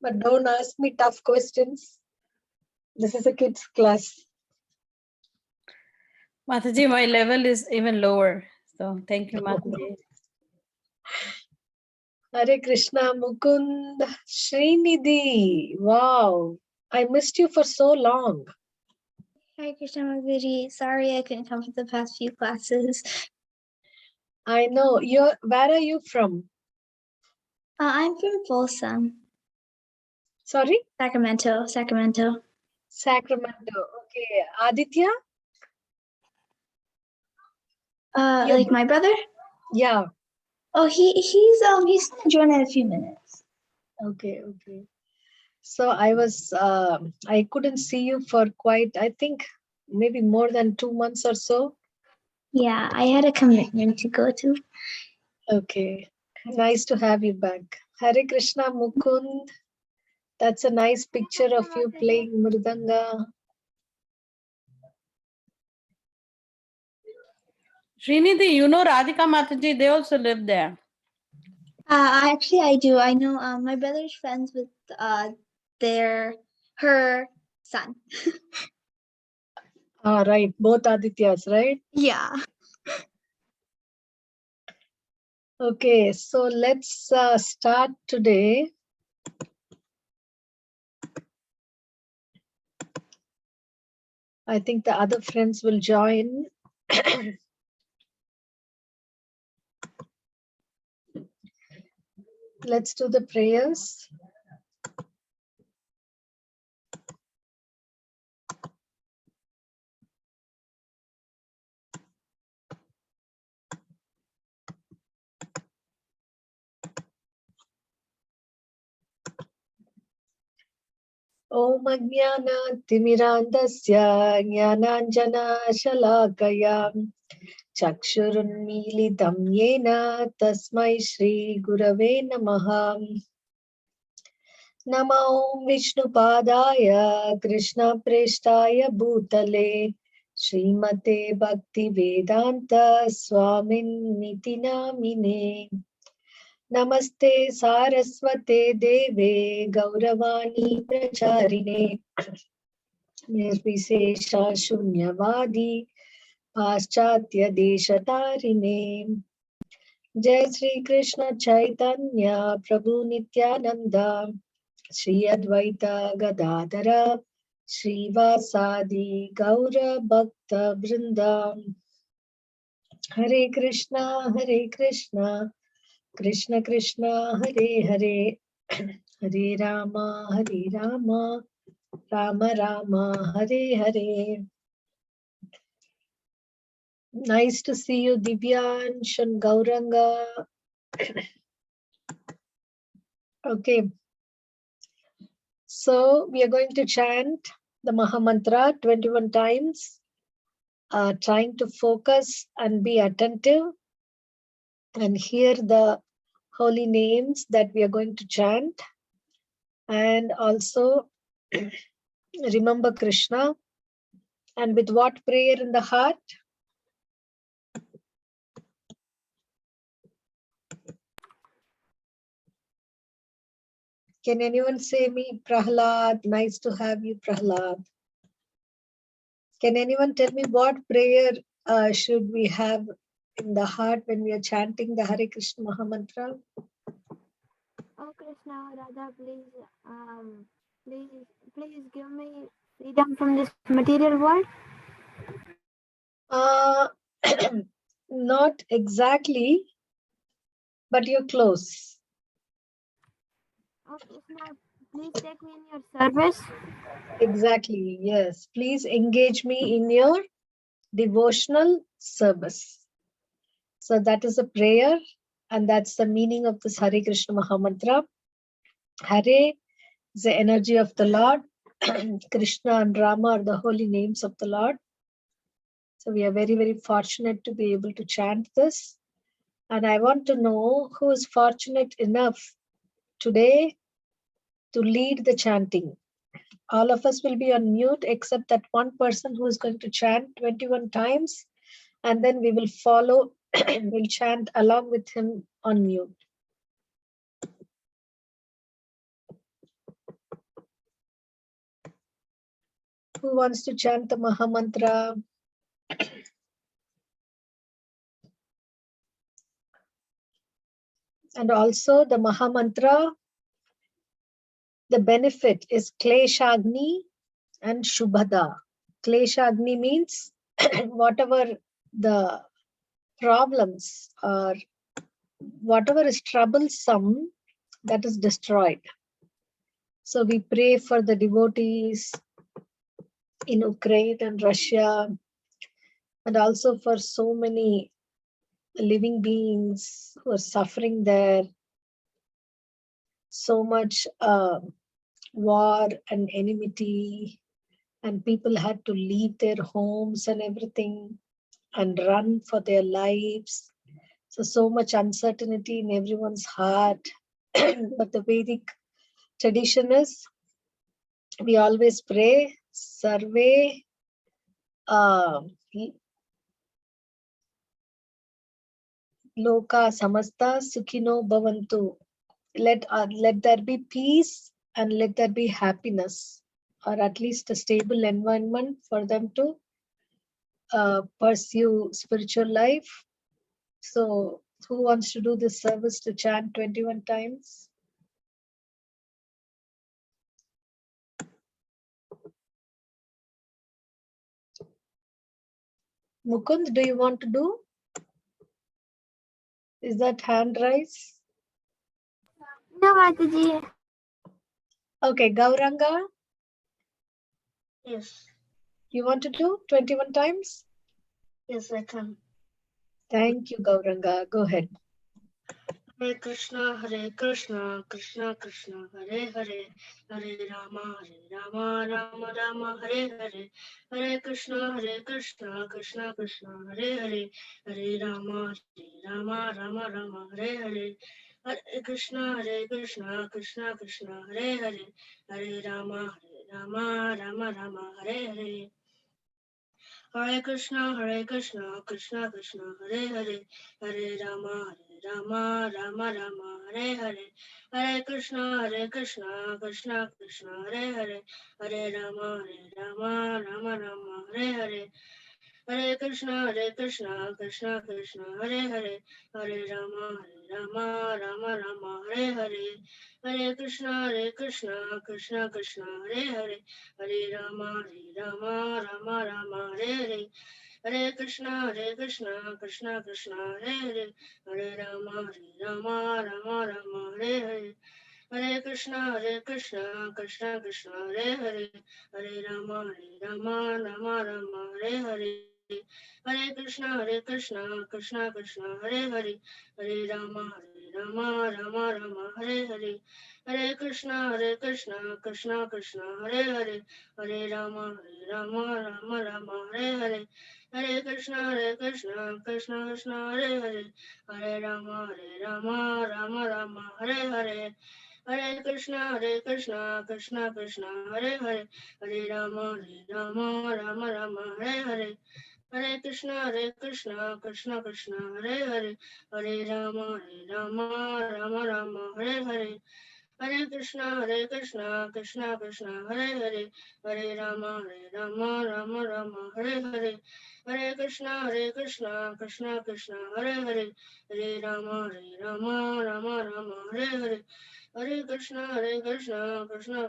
But don't ask me tough questions. This is a kids class. Mataji, my level is even lower. So thank you, Mataji. Hare Krishna Mukund Srinidhi. Wow. I missed you for so long. Hare Krishna Mataji. Sorry I couldn't come for the past few classes. I know. Where are you from? I'm from Folsom. Sorry? Sacramento. Sacramento. Okay. Aditya? Like my brother? Yeah. Oh, he's gonna join in a few minutes. Okay. So I couldn't see you for quite, I think, maybe more than 2 months or so. Yeah, I had a commitment to go to. Okay. Nice to have you back. Hare Krishna Mukund. That's a nice picture of you playing Mridanga. Srinidhi, you know Radhika Mataji, they also live there. Actually, I do. I know my brother's friends with her son. Right. Both Adityas, right? Yeah. Okay. So let's start today. I think the other friends will join. Let's do the prayers. Om Ajnana Timirandasya Jnananjana Shalakaya Chakshurunmilitam Yena Tasmai Shri Gurave Namaha. Namo Vishnupadaya Krishna Preshtaya Bhutale Srimate Bhakti Vedanta Swamin Niti Namine. Namaste Saraswate Deve Gauravani Pracharine Nirvisesha Shunyavadi Paschatya Deshatarine. Jai Sri Krishna Chaitanya Prabhu Nityananda Shri Advaita Gadadhara Srivasadi Gaura Bhakta Vrinda. Hare Krishna Krishna Krishna Hare Hare Hare Rama Rama Rama Hare Hare. Nice to see you, Divyansh and Gauranga. Okay. So we are going to chant the Maha Mantra 21 times, trying to focus and be attentive and hear the holy names that we are going to chant, and also remember Krishna. And with what prayer in the heart? Can anyone say me, Prahlad? Nice to have you, Prahlad. Can anyone tell me what prayer should we have in the heart when we are chanting the Hare Krishna Maha Mantra? Oh Krishna, Radha, please give me freedom from this material world. Not exactly, but you're close. Oh Krishna, please take me in your service. Exactly, yes. Please engage me in your devotional service. So that is a prayer, and that's the meaning of this Hare Krishna Maha Mantra. Hare is the energy of the Lord. Krishna and Rama are the holy names of the Lord. So we are very, very fortunate to be able to chant this. And I want to know who is fortunate enough today to lead the chanting. All of us will be on mute except that one person who is going to chant 21 times, and then we will follow and we'll chant along with him on mute. Who wants to chant the Maha Mantra? And also the Maha Mantra, the benefit is Kleshagni and Shubhada. Kleshagni means whatever the problems or whatever is troublesome, that is destroyed. So we pray for the devotees in Ukraine and Russia, and also for so many living beings who are suffering there. So much war and enmity, and people had to leave their homes and everything and run for their lives. So much uncertainty in everyone's heart. But the Vedic tradition is, we always pray, Sarve Loka Samasta Sukhino Bhavantu. Let there be peace and let there be happiness, or at least a stable environment for them to pursue spiritual life. So who wants to do this service to chant 21 times? Mukund, do you want to do? Is that hand raise? No, Mataji. Okay, Gauranga, Yes, you want to do 21 times? yes, I can. Thank you, Gauranga. Go ahead. Hare Krishna, Krishna Krishna, Hare Hare, Hare Rama, Rama Rama, Hare Hare, Hare Krishna, Krishna Krishna, Hare Hare, Hare Rama, Rama Rama, Hare Hare, Hare Krishna, Krishna Krishna, Hare Hare, Hare Rama, Rama, Hare Hare. Hare Krishna, Krishna Krishna, Hare Hare, Hare Rama, Rama, Hare Hare, Hare Krishna, Krishna Krishna, Hare Hare, Hare Rama, Rama, Hare Hare, Hare Krishna, Krishna Krishna, Hare Hare, Hare Rama, Rama, Hare Hare, Hare Krishna, Krishna Hare Hare, Hare Rama, Rama, Hare Hare, Hare Krishna, Krishna Hare Hare, Hare Rama, Rama, Hare Hare, Hare Krishna, Krishna Hare Hare, Hare Rama, Rama, Hare Hare, Hare Krishna, Krishna Hare Hare, Hare Rama, Rama, Hare Hare, Hare Krishna, Krishna Hare Hare, Hare Rama, Rama, Hare Hare, Hare Krishna, Krishna Hare Hare, Hare Rama, Rama, Hare Hare, Hare Krishna, Krishna Hare Hare, Hare Rama, Rama, Hare Hare, Hare Krishna, Krishna Hare Hare, Hare Rama, Rama, Hare Hare, Hare Krishna, Krishna Hare Hare, Hare Rama, Rama, Hare Hare, Hare Krishna, Krishna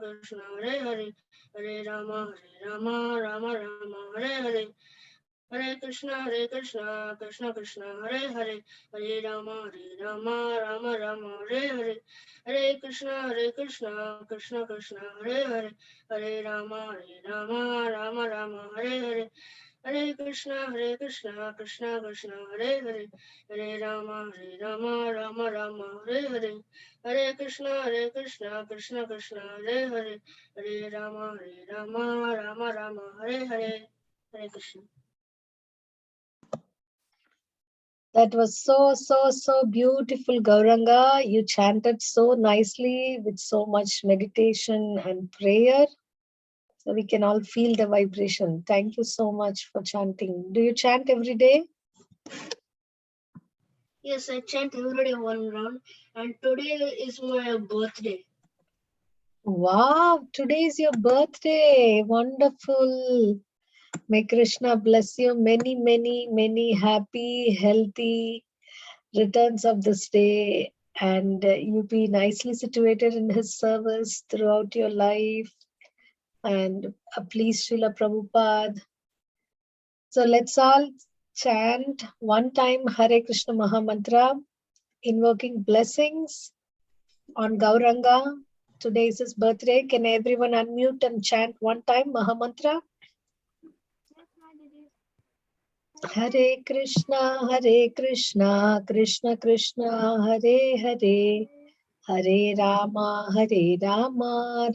Hare Hare, Hare Rama, Rama, Hare Hare, Hare Krishna, Krishna Hare Hare, Hare Rama, Rama, Hare Hare, Hare Krishna, Krishna Hare Hare, Hare Rama, Rama, Hare Hare, Hare Krishna, Krishna Hare Hare, Hare Rama, Rama, Hare Hare, Hare Krishna, Krishna Hare Hare, Hare Rama, Rama, Hare Hare, Hare Krishna, Krishna Hare Hare, Hare Rama, Rama, Hare Hare, Hare Krishna. That was so beautiful, Gauranga. You chanted so nicely with so much meditation and prayer. So we can all feel the vibration. Thank you so much for chanting. Do you chant every day? Yes, I chant every day one round, and today is my birthday. Wow, today is your birthday. Wonderful. May Krishna bless you. Many, many, many happy, healthy returns of this day. And you be nicely situated in his service throughout your life. And please, Srila Prabhupada. So let's all chant one time Hare Krishna Mahamantra, invoking blessings on Gauranga. Today is his birthday. Can everyone unmute and chant one time Mahamantra? Yes, my dear. Hare Krishna, Krishna Krishna, Hare Hare, Hare Rama,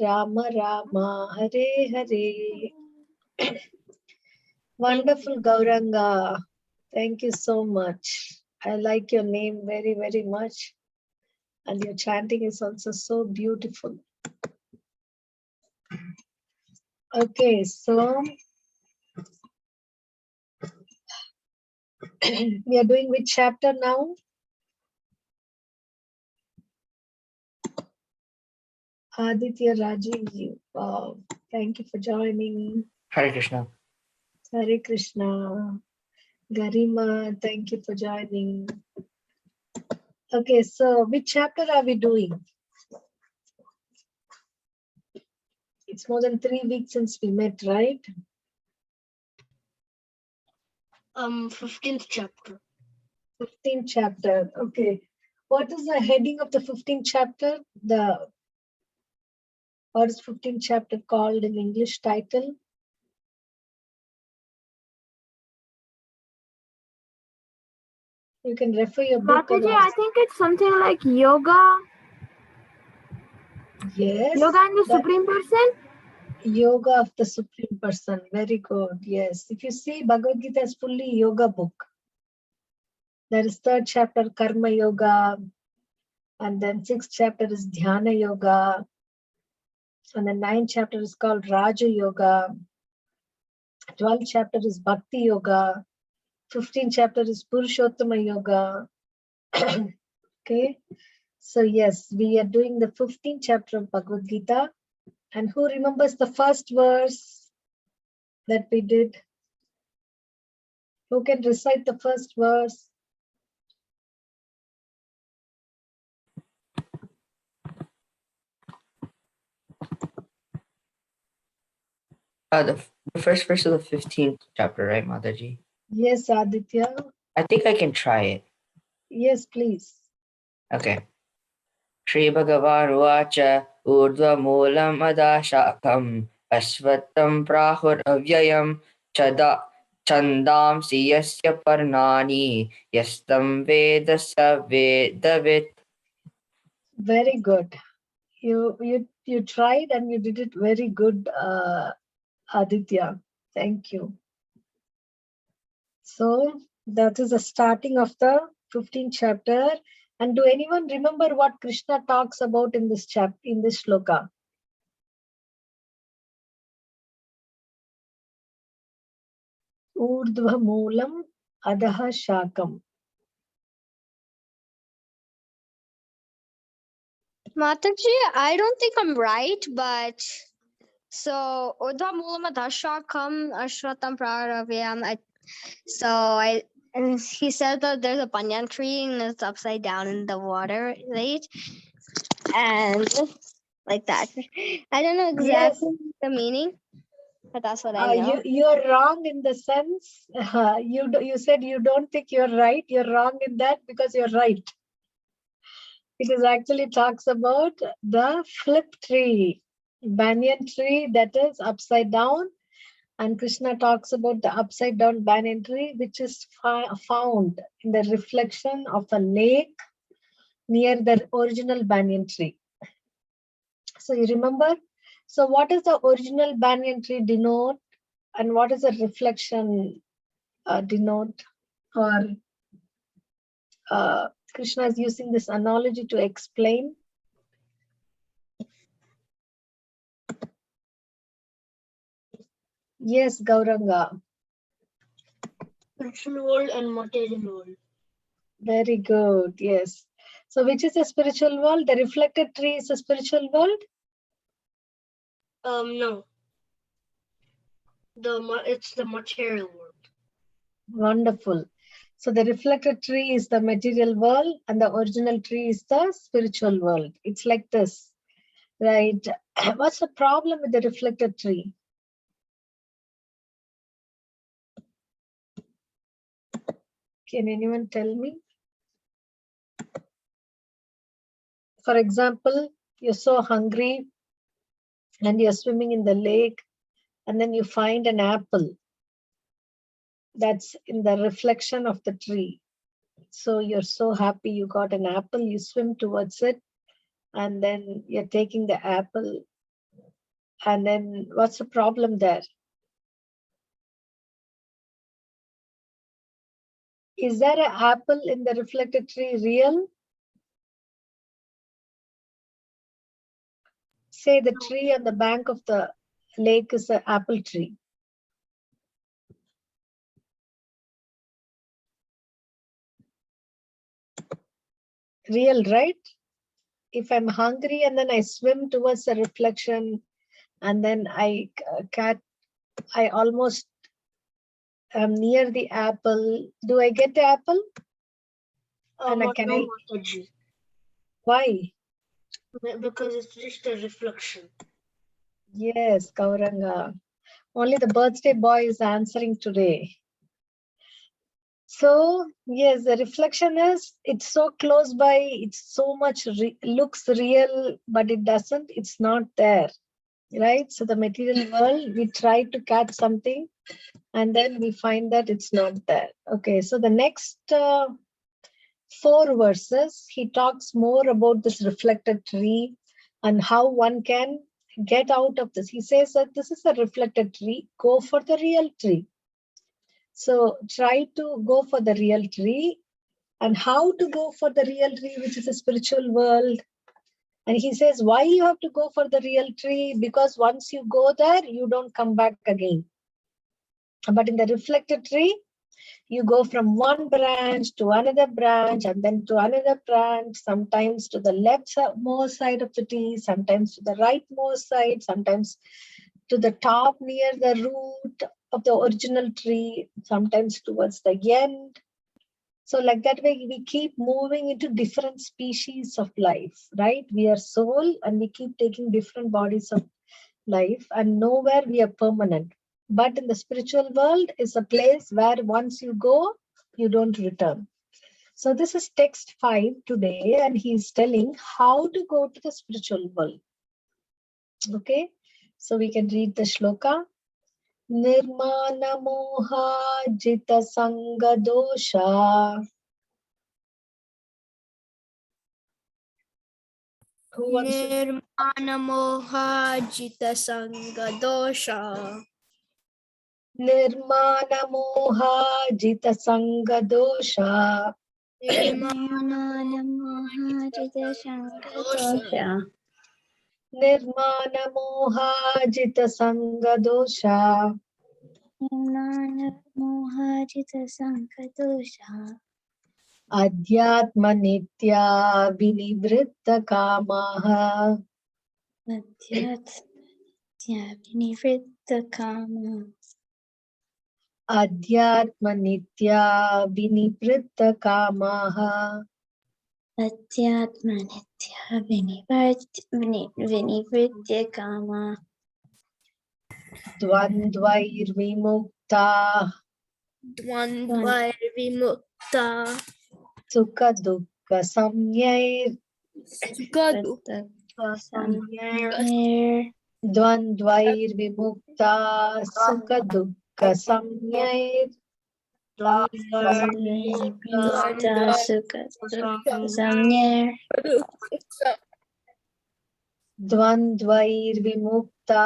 Rama Rama, Hare Hare. Wonderful Gauranga. Thank you so much. I like your name very, very much. And your chanting is also so beautiful. Okay, so we are doing which chapter now? Aditya Rajiv. Wow. Thank you for joining. Hare Krishna. Hare Krishna. Garima, thank you for joining. Okay, so which chapter are we doing? It's more than 3 weeks since we met, right? 15th chapter. 15th chapter. Okay. What is the heading of the 15th chapter? What is 15th chapter called in English title? You can refer your book. Mataji, I think it's something like yoga. Yes. Yoga and the Supreme Person. Yoga of the Supreme Person. Very good. Yes. If you see, Bhagavad Gita is fully yoga book. There is 3rd chapter, Karma Yoga. And then 6th chapter is Dhyana Yoga. And the 9th chapter is called Raja Yoga. 12th chapter is Bhakti Yoga. 15th chapter is Purushottama Yoga. Okay. So yes, we are doing the 15th chapter of Bhagavad Gita. And who remembers the first verse that we did? Who can recite the first verse? The first verse of the 15th chapter, right, Mataji? Yes, Aditya. I think I can try it. Yes, please. Okay. Shri Bhagavan Vacha Urdhva Moolam Adashakam Ashvatam Prahur Avyayam Chandamsi Yasya Parnani Yastam Vedasa Vedavit. Very good. You tried and you did it very good, Aditya. Thank you. So that is the starting of the 15th chapter. And do anyone remember what Krishna talks about in this chapter, in this shloka? Urdhva Moolam Adaha Shakam. Mataji, I don't think I'm right, but so Urdhva Moolam Adashakam Ashwatam Praravyam. And he said that there's a banyan tree and it's upside down in the water, right? And like that. I don't know exactly the meaning, but that's what I know. You're wrong in the sense, you said you don't think you're right. You're wrong in that because you're right. It is actually talks about the flip tree, banyan tree that is upside down. And Krishna talks about the upside down banyan tree, which is found in the reflection of a lake near the original banyan tree. So you remember? So what does the original banyan tree denote? And what is the reflection denote? Or Krishna is using this analogy to explain. Yes, Gauranga. Spiritual world and material world. Very good. Yes. So which is the spiritual world? The reflected tree is a spiritual world? No. It's the material world. Wonderful. So the reflected tree is the material world and the original tree is the spiritual world. It's like this, right? What's the problem with the reflected tree? Can anyone tell me? For example, you're so hungry and you're swimming in the lake and then you find an apple that's in the reflection of the tree. So you're so happy you got an apple, you swim towards it, and then you're taking the apple. And then what's the problem there? Is there an apple in the reflected tree real? Say the tree on the bank of the lake is an apple tree. Real, right? If I'm hungry and then I swim towards the reflection and then I almost am near the apple, do I get the apple? And No, Mataji. Why? Because it's just a reflection. Yes, Gauranga. Only the birthday boy is answering today. So, yes, the reflection is, it's so close by, it's so much, looks real, but it doesn't, it's not there, right? So the material world, we try to catch something and then we find that it's not there. Okay, so the next 4 verses, he talks more about this reflected tree and how one can get out of this. He says that this is a reflected tree, go for the real tree. So try to go for the real tree. And how to go for the real tree, which is a spiritual world. And he says, why you have to go for the real tree? Because once you go there, you don't come back again. But in the reflected tree, you go from one branch to another branch and then to another branch, sometimes to the leftmost side of the tree, sometimes to the rightmost side, sometimes to the top near the root of the original tree, sometimes towards the end. So like that way, we keep moving into different species of life, right? We are soul and we keep taking different bodies of life and nowhere we are permanent. But in the spiritual world is a place where once you go, you don't return. So this is text 5 today and he's telling how to go to the spiritual world. Okay, so we can read the shloka. Nirmana moha jita sanga dosha. Nirmana moha jita sanga dosha. Nirmana moha jita sanga dosha. Nirmana moha jita sanga dosha. Nirmana moha jita sanga dosha. Nirmana moha jita sanga dosha. Adhyatma nitya vinivritta kamaha. Adhyatma vinivritta kama. Adhyatma nitya vinivritta kamaha. Adhyatma nitya vinivritta kama. Dvandvair vimukta. Dvandvair vimukta. Sukha dukkha samyair. Sukha dukkha samyair. Dvandvair vimukta. Sukha dukkha samyair. Vimukta sukha dukkha samyair. Dvandvair vimukta.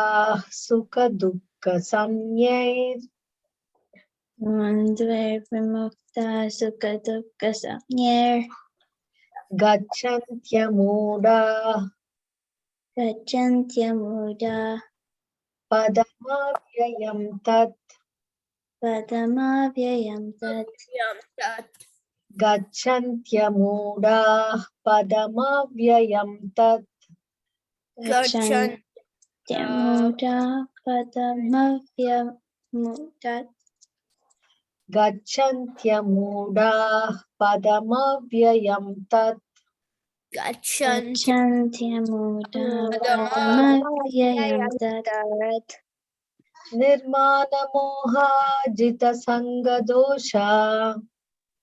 Sukha dukkha samyair. Dvandvair vimukta sukha dukkha samyair. Gacchantya muda. Gacchantya muda. Padamavyayam tat. Padamavyayam tat. Gacchantya muda. Padamavyayam tat. Gacchantya Gacchantyamuda padamavyamudad. Gacchantyamudah padamavyayam tat. Gacchantyamuda padamavyamudad. Nirmanamoha jita sangadosha.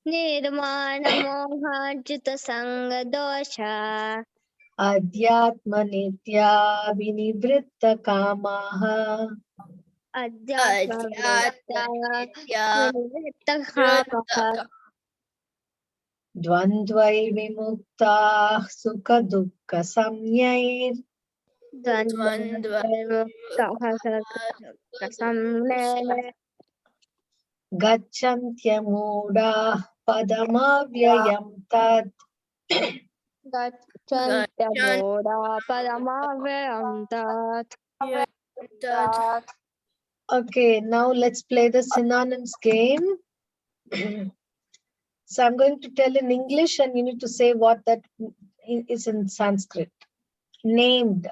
Nirmana mohanjita sangadosha. Adhyatma nitya vinivritta kamaha. Adhyatma Dvandvai vimukta sukha dukkha samyair. Gacchantyamudah padamavyayam tat. Okay, now let's play the synonyms game. So I'm going to tell in English and you need to say what that is in Sanskrit. Named.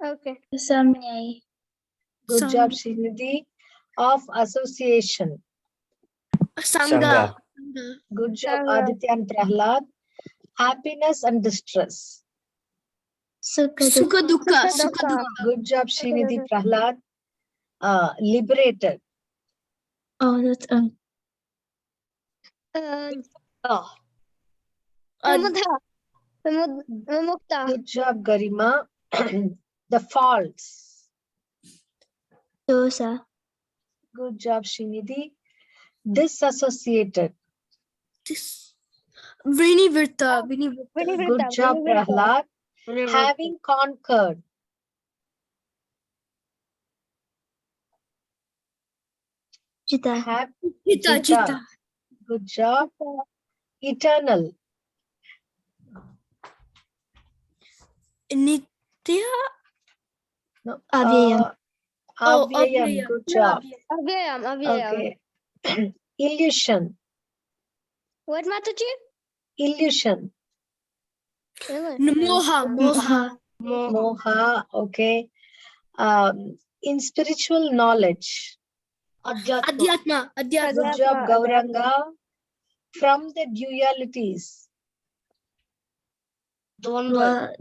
Okay. Samyai. Good job, Srinidhi. Of association. Sangha. Good job, Sangha. Aditya and Prahlad. Happiness and distress. Sukha dukkha. Good job, Srinidhi, Prahlad. Liberated. Oh, that's Vimukta. Good job, Garima. The faults. dosa. Good job, Srinidhi. Disassociated. Vinivrta. Good job, Prahlad. Having conquered. Jita. Jita. Good job. Eternal. Nitya. No, Avyayam. Avyayam. Good job. Avyayam. Okay. Illusion. What, Mataji? Illusion. Moha. Moha. Okay. In spiritual knowledge. Adhyatma. Good job, Gauranga. From the dualities. Dwad.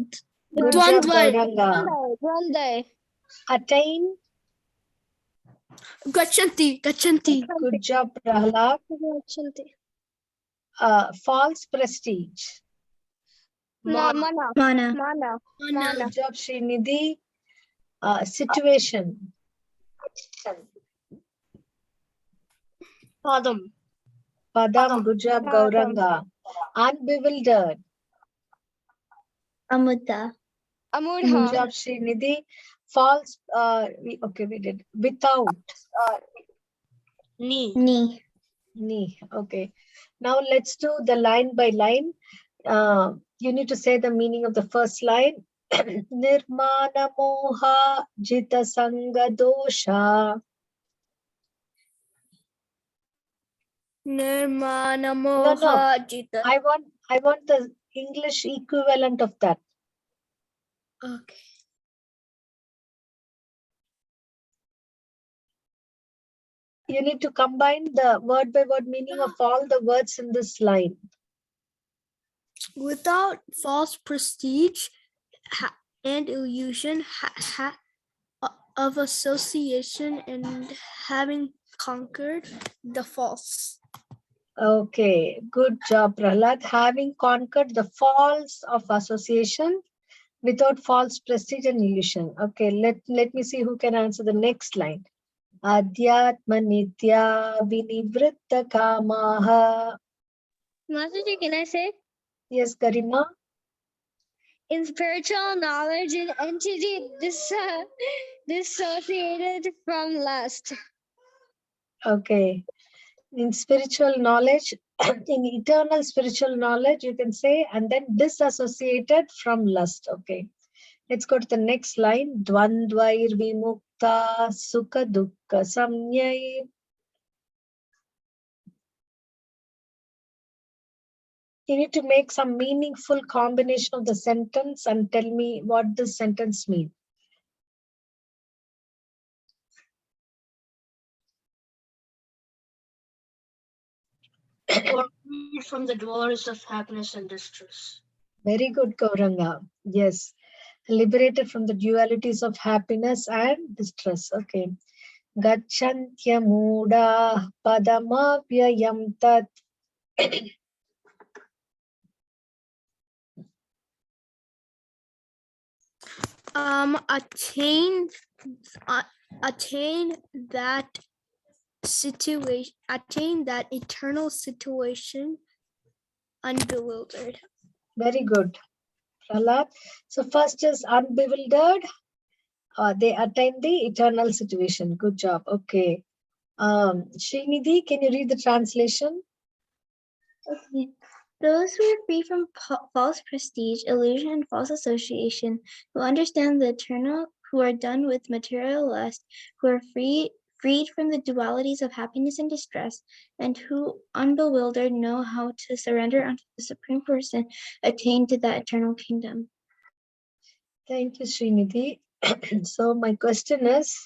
Good job, Dvandvai. Gauranga. Dvandvai. Attain. Gachanti. Good job, Prahlad. Gachanti. False prestige. Mana. Mana. Good job, Srinidhi. Situation. Padam. Good job, Gauranga. Unbewildered. Amudda. Good Amudha. job, Srinidhi. False. We did. Without. Ni. Okay. Now let's do the line by line. You need to say the meaning of the first line. Nirmana moha jita sanga dosha. Nirmana No. moha jita. I want the English equivalent of that. Okay. You need to combine the word by word meaning of all the words in this line. Without false prestige and illusion of association and having conquered the false. Okay, good job, Prahlad. Having conquered the faults of association without false prestige and illusion. Okay, let me see who can answer the next line. Adhyatma nitya vinivritta kamaha. Mataji, can I say? Yes, Garima. In spiritual knowledge, an entity dissociated from lust. Okay. In spiritual knowledge, in eternal spiritual knowledge, you can say, and then disassociated from lust. Okay. Let's go to the next line. Dvandvair vimukta sukha dukkha samyai. You need to make some meaningful combination of the sentence and tell me what this sentence means. Or freed from the dualities of happiness and distress. Very good, Gauranga. Yes. Liberated from the dualities of happiness and distress. Okay. Gacchantya muda padamavyayam tat. Attain that situation, attain that eternal situation unbewildered. Very good, Prahlad. So first is unbewildered. They attain the eternal situation. Good job. Okay. Srinidhi, can you read the translation? Okay. Those who are free from false prestige, illusion, and false association, who understand the eternal, who are done with material lust, who are freed from the dualities of happiness and distress, and who, unbewildered, know how to surrender unto the Supreme Person, attain to that eternal kingdom. Thank you, Srinidhi. So my question is,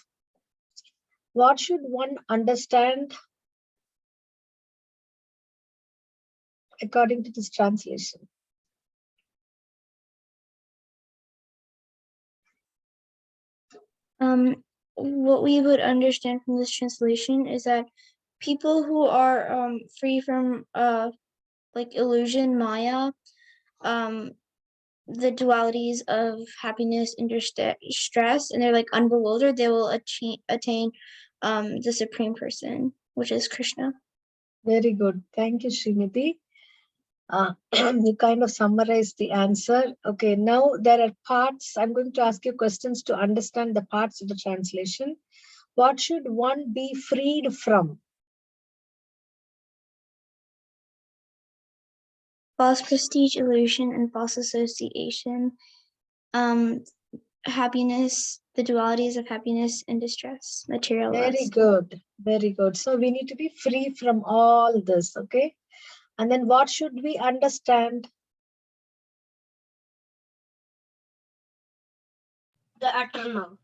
what should one understand according to this translation? What we would understand from this translation is that people who are free from like illusion, Maya, the dualities of happiness and distress, and they're like unbewildered, they will attain the Supreme Person, which is Krishna. Very good. Thank you, Srinidhi. You kind of summarized the answer. Okay, now there are parts. I'm going to ask you questions to understand the parts of the translation. What should one be freed from? False prestige, illusion, and false association. Happiness, the dualities of happiness and distress, material Very lust. good. Very good. So we need to be free from all this. Okay. And then what should we understand? The eternal.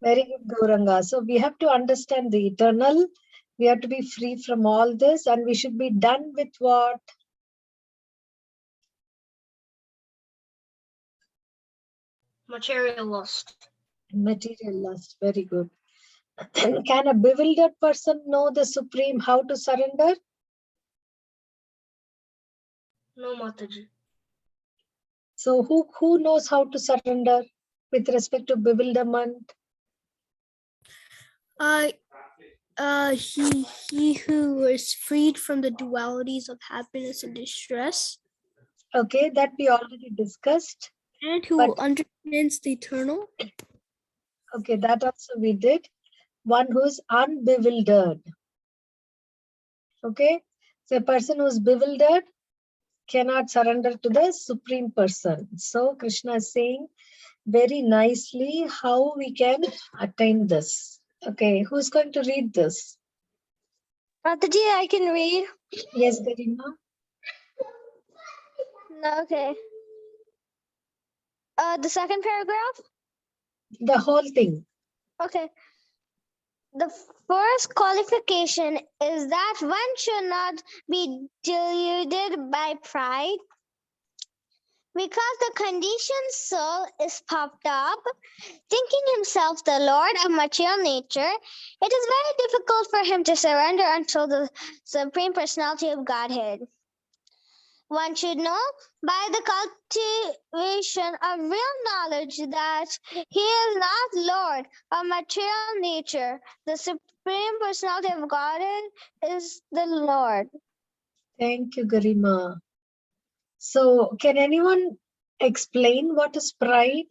Very good, Gauranga. So we have to understand the eternal. We have to be free from all this, and we should be done with what? Material lust. Material lust. Very good. Can a bewildered person know the Supreme, how to surrender? No, Mataji. So who knows how to surrender with respect to bewilderment? He who is freed from the dualities of happiness and distress, Okay, that we already discussed. and who But- understands the eternal. Okay, that also we did. One who is unbewildered. Okay, so a person who is bewildered cannot surrender to the Supreme Person. So Krishna is saying very nicely how we can attain this. Okay, who's going to read this? Mataji, I can read. Yes, Garima. Okay. The second paragraph. The whole thing. Okay. The first qualification is that one should not be deluded by pride, because the conditioned soul is puffed up, thinking himself the lord of material nature. It is very difficult for him to surrender until the Supreme Personality of Godhead. One should know by the cultivation of real knowledge that he is not Lord of material nature. The Supreme Personality of Godhead is the Lord. Thank you, Garima. So can anyone explain what is pride?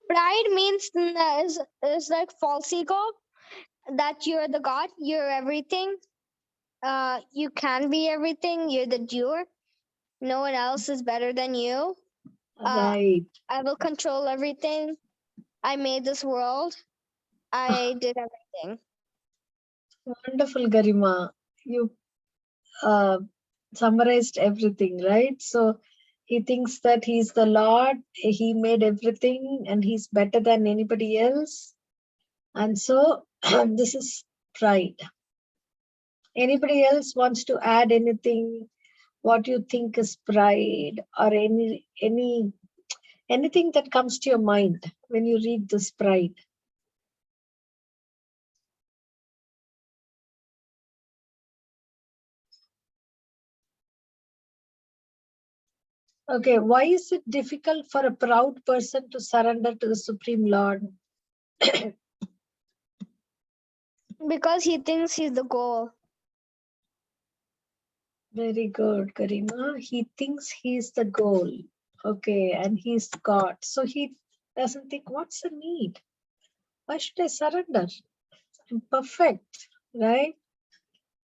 Pride means is like false ego, that you're the God, you're everything. You can be everything, you're the doer. No one else is better than you. Right. I will control everything. I made this world. I did everything. Wonderful, Garima. You summarized everything, right? So he thinks that he's the Lord, he made everything and he's better than anybody else. And so this is pride. Anybody else wants to add anything? What you think is pride, or anything that comes to your mind when you read this pride? Okay, why is it difficult for a proud person to surrender to the Supreme Lord? Because he thinks he's the goal. Very good, Karima. He thinks he's the goal. Okay, and he's God. So he doesn't think, what's the need? Why should I surrender? I'm perfect, right?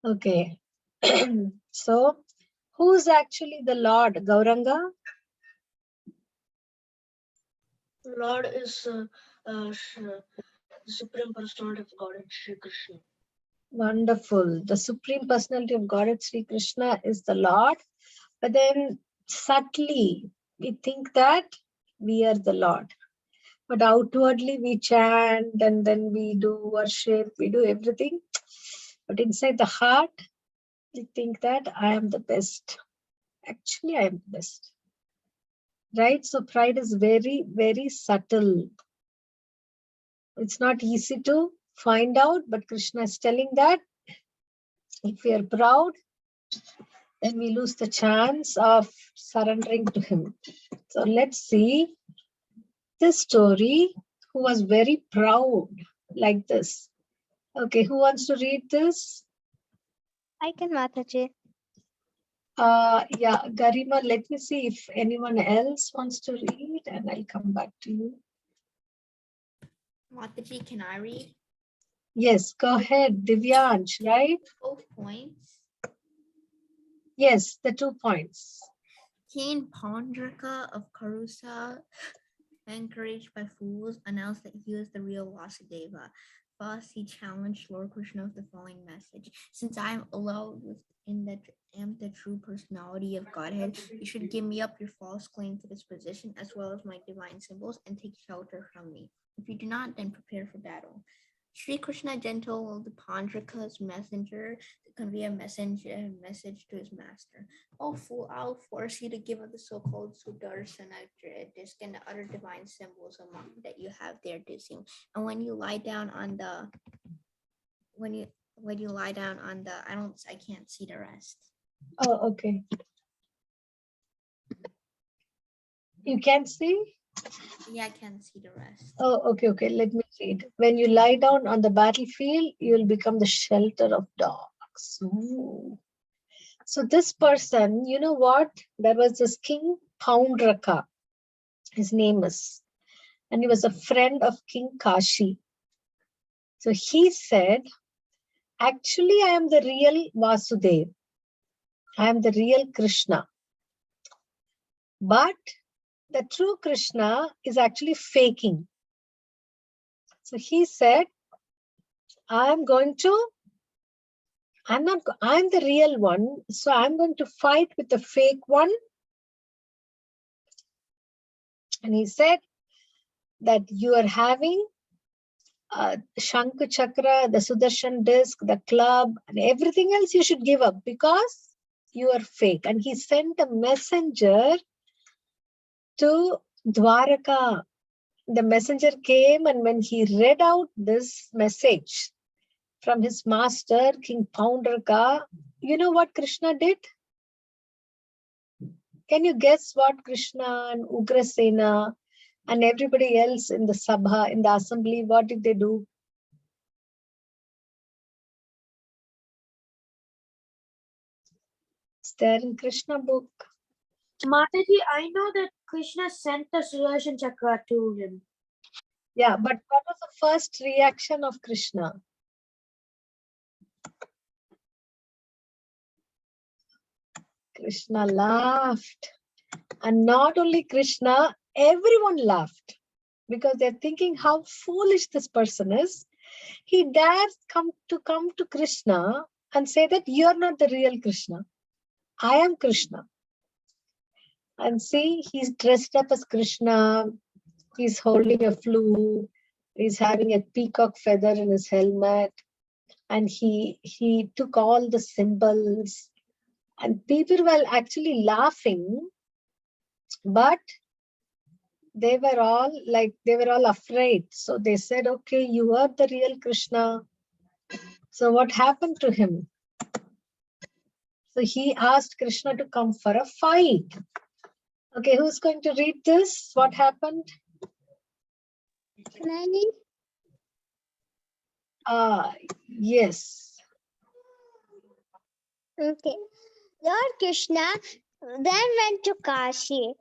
Okay. So who's actually the Lord? Gauranga? Lord is the Supreme Personality of Godhead, Sri Krishna. Wonderful. The Supreme Personality of Godhead, Sri Krishna, is the Lord. But then subtly, we think that we are the Lord. But outwardly, we chant and then we do worship, we do everything. But inside the heart, we think that I am the best. Actually, I am the best. Right? So pride is very, very subtle. It's not easy to find out, but Krishna is telling that if we are proud, then we lose the chance of surrendering to him. So let's see this story, who was very proud like this. Okay, who wants to read this? I can, Mataji. Yeah, Garima, let me see if anyone else wants to read and I'll come back to you. Mataji, can I read? Yes, go ahead, Divyansh, right? Both points. Yes, the 2 points. King Pandrika of Karusa, encouraged by fools, announced that he was the real Vasudeva. Thus, he challenged Lord Krishna with the following message: since I am alone within the am the true personality of Godhead, you should give me up your false claim to this position, as well as my divine symbols, and take shelter from me. If you do not, then prepare for battle. Sri Krishna gentled Pandrika's messenger to convey a message to his master. Oh fool, I'll force you to give up the so-called Sudarsana disc and the other divine symbols among that you have there dissing. And when you lie down on the I can't see the rest. Oh, okay. You can see? Yeah, I can see the rest. Oh, okay, okay. Let me read. When you lie down on the battlefield, you will become the shelter of dogs. Ooh. So this person, you know what? There was this King Poundraka. His name is. And he was a friend of King Kashi. So he said, actually, I am the real Vasudeva. I am the real Krishna. But the true Krishna is actually faking. So he said, I'm the real one. So I'm going to fight with the fake one. And he said that you are having Shankha Chakra, the Sudarshan disc, the club, and everything else you should give up because you are fake. And he sent a messenger to Dwaraka. The messenger came, and when he read out this message from his master, King Poundraka, you know what Krishna did? Can you guess what Krishna and Ugrasena and everybody else in the Sabha, in the assembly, what did they do? It's there in Krishna book. Mataji, I know that Krishna sent the Sudarshan Chakra to him. Yeah, but what was the first reaction of Krishna? Krishna laughed. And not only Krishna, everyone laughed because they're thinking how foolish this person is. He dares come to Krishna and say that you are not the real Krishna. I am Krishna. And see, he's dressed up as Krishna. He's holding a flute. He's having a peacock feather in his helmet. And he took all the symbols. And people were actually laughing. But they were all afraid. So they said, okay, you are the real Krishna. So what happened to him? So he asked Krishna to come for a fight. Okay, who's going to read this? What happened? Can I read? Yes. Okay. Lord Krishna then went to Kashi.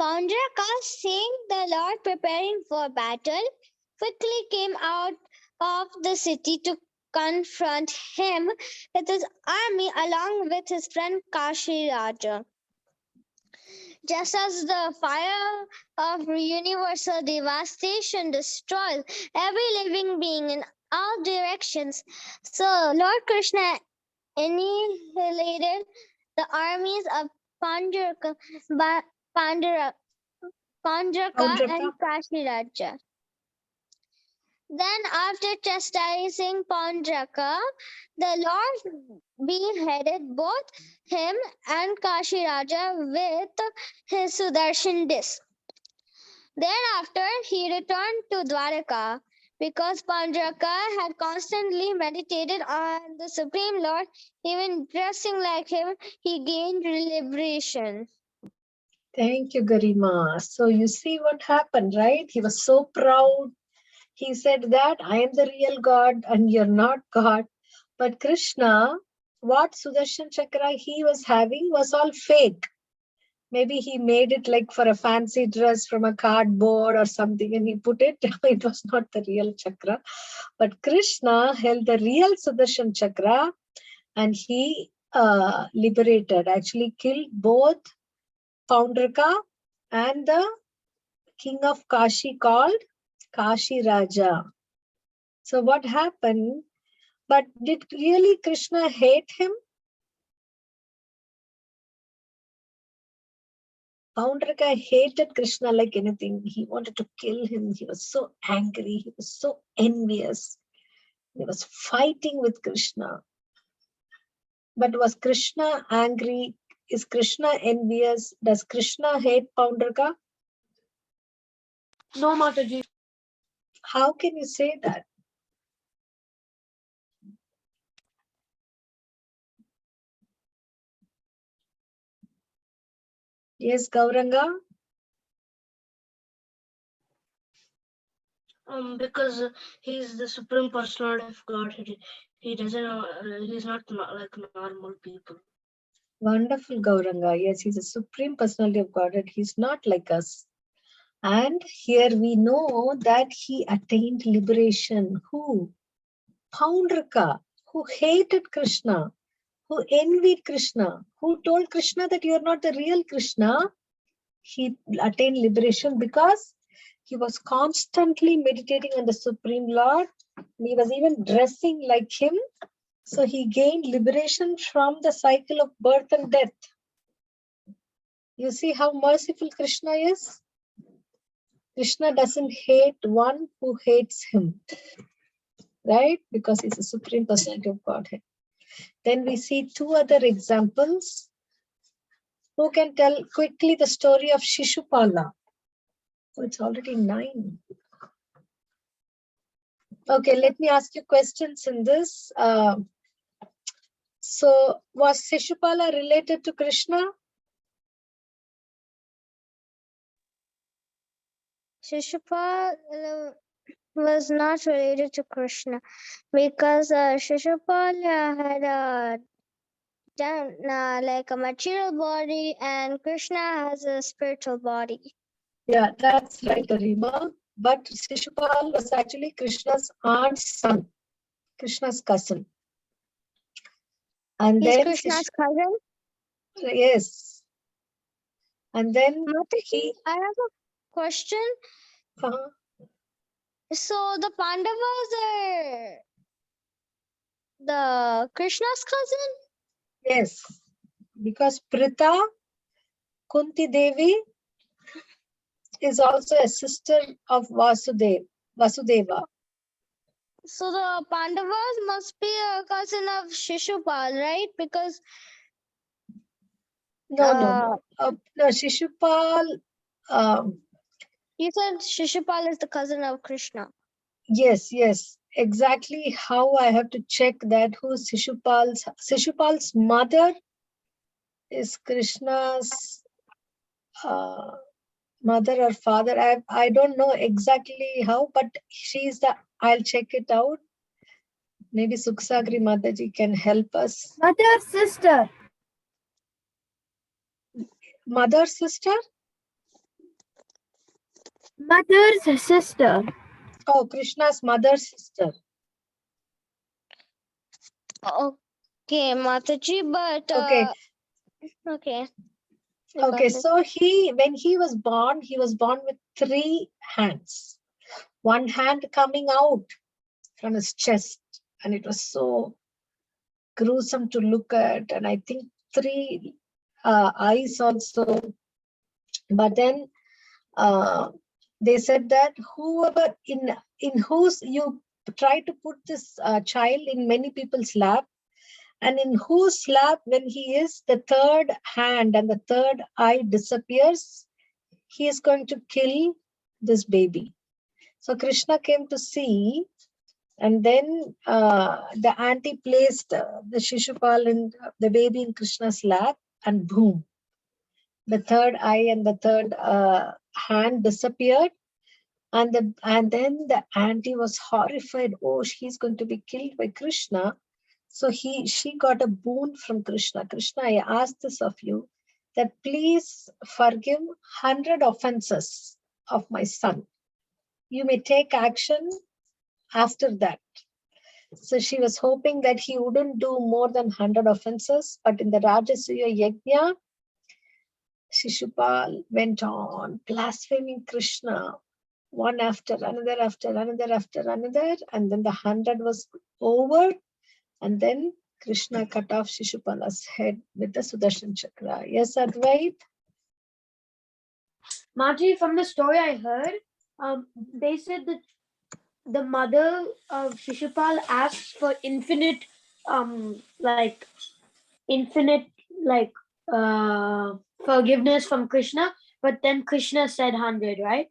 Paundraka, seeing the Lord preparing for battle, quickly came out of the city to confront him with his army along with his friend Kashi Raja. Just as the fire of universal devastation destroys every living being in all directions, so Lord Krishna annihilated the armies of Paundraka and Kashi Raja. Then, after chastising Paundraka, the Lord beheaded both him and Kashi Raja with his Sudarshan disc. Thereafter, he returned to Dwaraka. Because Paundraka had constantly meditated on the Supreme Lord, even dressing like him, he gained liberation. Thank you, Garima. So you see what happened, right? He was so proud. He said that I am the real God and you're not God. But Krishna, what Sudarshan Chakra he was having was all fake. Maybe he made it like for a fancy dress from a cardboard or something and he put it. It was not the real chakra. But Krishna held the real Sudarshan Chakra and he liberated, actually killed both Paundraka and the king of Kashi called Kashi Raja. So what happened? But did really Krishna hate him? Paundraka hated Krishna like anything. He wanted to kill him. He was so angry. He was so envious. He was fighting with Krishna. But was Krishna angry? Is Krishna envious? Does Krishna hate Paundraka? No, Mataji. How can you say that? Yes, Gauranga? Because he's the Supreme Personality of God. He doesn't. He's not like normal people. Wonderful, Gauranga. Yes, he's a Supreme Personality of Godhead. He's not like us. And here we know that he attained liberation. Who? Paundraka, who hated Krishna, who envied Krishna, who told Krishna that you are not the real Krishna. He attained liberation because he was constantly meditating on the Supreme Lord. He was even dressing like him. So he gained liberation from the cycle of birth and death. You see how merciful Krishna is? Krishna doesn't hate one who hates him, right? Because he's a Supreme Personality of Godhead. Then we see two other examples. Who can tell quickly the story of Shishupala? Oh, it's already 9. Okay, let me ask you questions in this. So, was Shishupala related to Krishna? Shishupal was not related to Krishna because Shishupal had like a material body and Krishna has a spiritual body. Yeah, that's right, Garima. But Shishupal was actually Krishna's aunt's son, Krishna's cousin. And He's then Krishna's cousin? Yes. And then Mataji, I have a question. uh, So the Pandavas are the Krishna's cousin? Yes, because Pritha, Kunti Devi, is also a sister of Vasudeva. So the Pandavas must be a cousin of Shishupal, right? Because No. No, Shishupal, you said Shishupal is the cousin of Krishna. yes, exactly how I have to check that who's Shishupal's mother is Krishna's mother or father. I don't know exactly how, but I'll check it out. Maybe Suksagri Mataji can help us. Mother's sister. Mother's sister? Mother's sister. Oh, Krishna's mother's sister. Okay, Mataji, but Okay. okay. I Okay, got it. so when he was born with 3 hands. One hand coming out from his chest, and it was so gruesome to look at. And I think 3 eyes also. But then they said that whoever in whose you try to put this child in many people's lap, and in whose lap when he is, the 3rd hand and the 3rd eye disappears, he is going to kill this baby. So Krishna came to see, and then the auntie placed the Shishupal in the baby in Krishna's lap, and boom, the 3rd eye and the 3rd hand disappeared. And then the auntie was horrified. Oh, she's going to be killed by Krishna. So she got a boon from Krishna. Krishna, I ask this of you, that please forgive 100 offenses of my son. You may take action after that. So she was hoping that he wouldn't do more than 100 offenses. But in the Rajasuya Yajna, Shishupal went on blaspheming Krishna, one after another, and then the 100 was over, and then Krishna cut off Shishupala's head with the Sudarshan Chakra. Yes, Advait? Margie, from the story I heard, they said that the mother of Shishupal asked for infinite forgiveness from Krishna, but then Krishna said 100, right?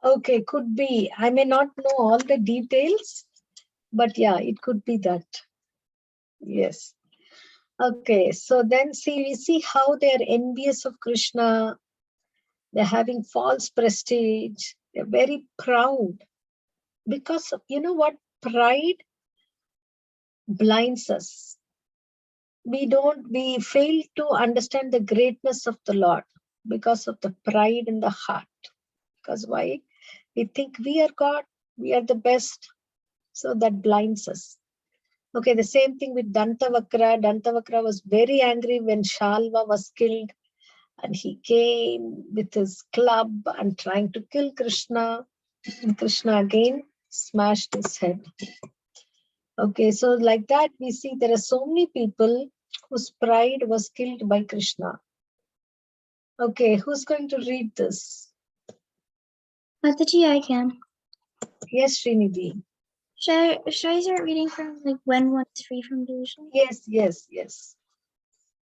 Okay, could be. I may not know all the details, but yeah, it could be that. Yes. Okay, so then we see how they are envious of Krishna. They're having false prestige. They're very proud. Because you know what? Pride blinds us. We fail to understand the greatness of the Lord because of the pride in the heart. Because why? We think we are God, we are the best. So that blinds us. Okay, the same thing with Dantavakra. Dantavakra was very angry when Shalva was killed, and he came with his club and trying to kill Krishna. And Krishna again smashed his head. Okay, so like that, we see there are so many people whose pride was killed by Krishna. Okay, who's going to read this? Mataji, I can. Yes, Srinidhi. Should I start reading from like when one is free from delusion? Yes.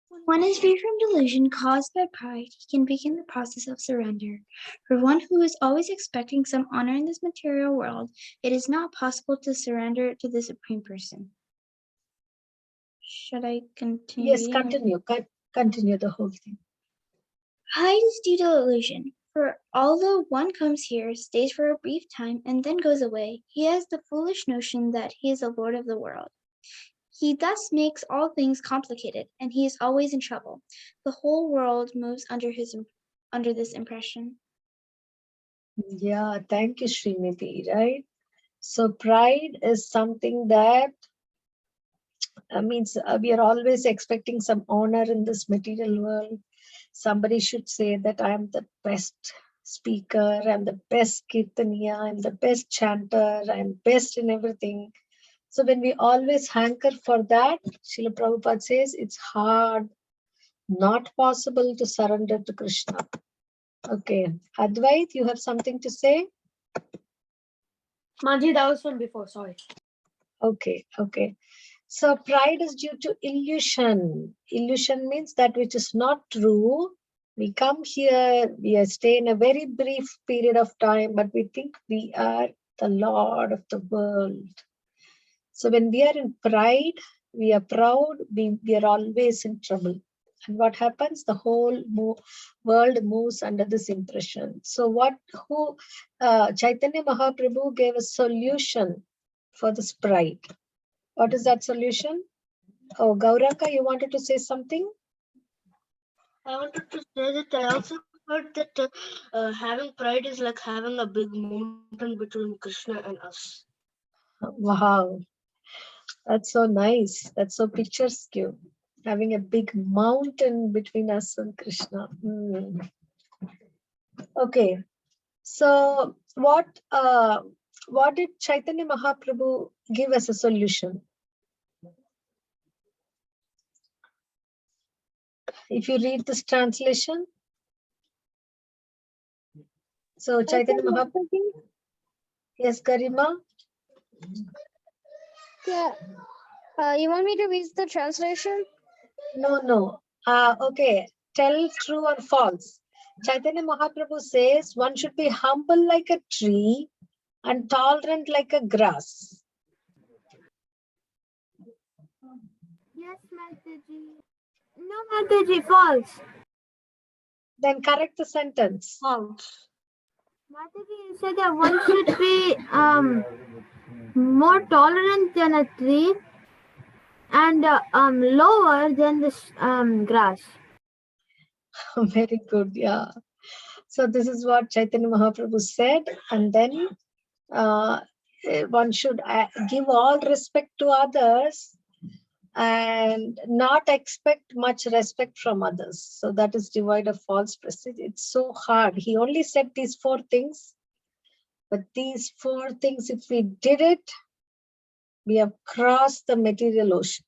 When one is free from delusion caused by pride, he can begin the process of surrender. For one who is always expecting some honor in this material world, it is not possible to surrender to the Supreme Person. Should I continue? Yes, continue the whole thing. Pride is due to illusion. For although one comes here, stays for a brief time, and then goes away, he has the foolish notion that he is the Lord of the world. He thus makes all things complicated, and he is always in trouble. The whole world moves under this impression. Yeah, thank you, Srinidhi, right? So pride is something that means we are always expecting some honor in this material world. Somebody should say that I am the best speaker, I'm the best kirtaniya, I'm the best chanter, I'm best in everything. So when we always hanker for that, Srila Prabhupada says it's hard, not possible to surrender to Krishna. Okay, Advait, you have something to say? Manji, that was from before, sorry. Okay. So pride is due to illusion. Illusion means that which is not true. We come here, we stay in a very brief period of time, but we think we are the Lord of the world. So when we are in pride, we are proud, we are always in trouble. And what happens? The whole world moves under this impression. So Chaitanya Mahaprabhu gave a solution for this pride. What is that solution? Oh, Gauranga, you wanted to say something? I wanted to say that I also heard that having pride is like having a big mountain between Krishna and us. Wow, that's so nice. That's so picturesque. Having a big mountain between us and Krishna. Okay, so what did Chaitanya Mahaprabhu give as a solution? If you read this translation, so Chaitanya Mahaprabhu. Yes, Garima. Yeah. You want me to read the translation? No. Okay. Tell true or false. Chaitanya Mahaprabhu says one should be humble like a tree and tolerant like a grass. Yes, Mataji. No, Mataji, false. Then correct the sentence. False. Mataji, you said that one should be more tolerant than a tree and lower than this grass. Very good. Yeah. So this is what Chaitanya Mahaprabhu said. And then one should give all respect to others and not expect much respect from others. So that is devoid of false prestige. It's so hard. He only said these 4 things. But these 4 things, if we did it, we have crossed the material ocean.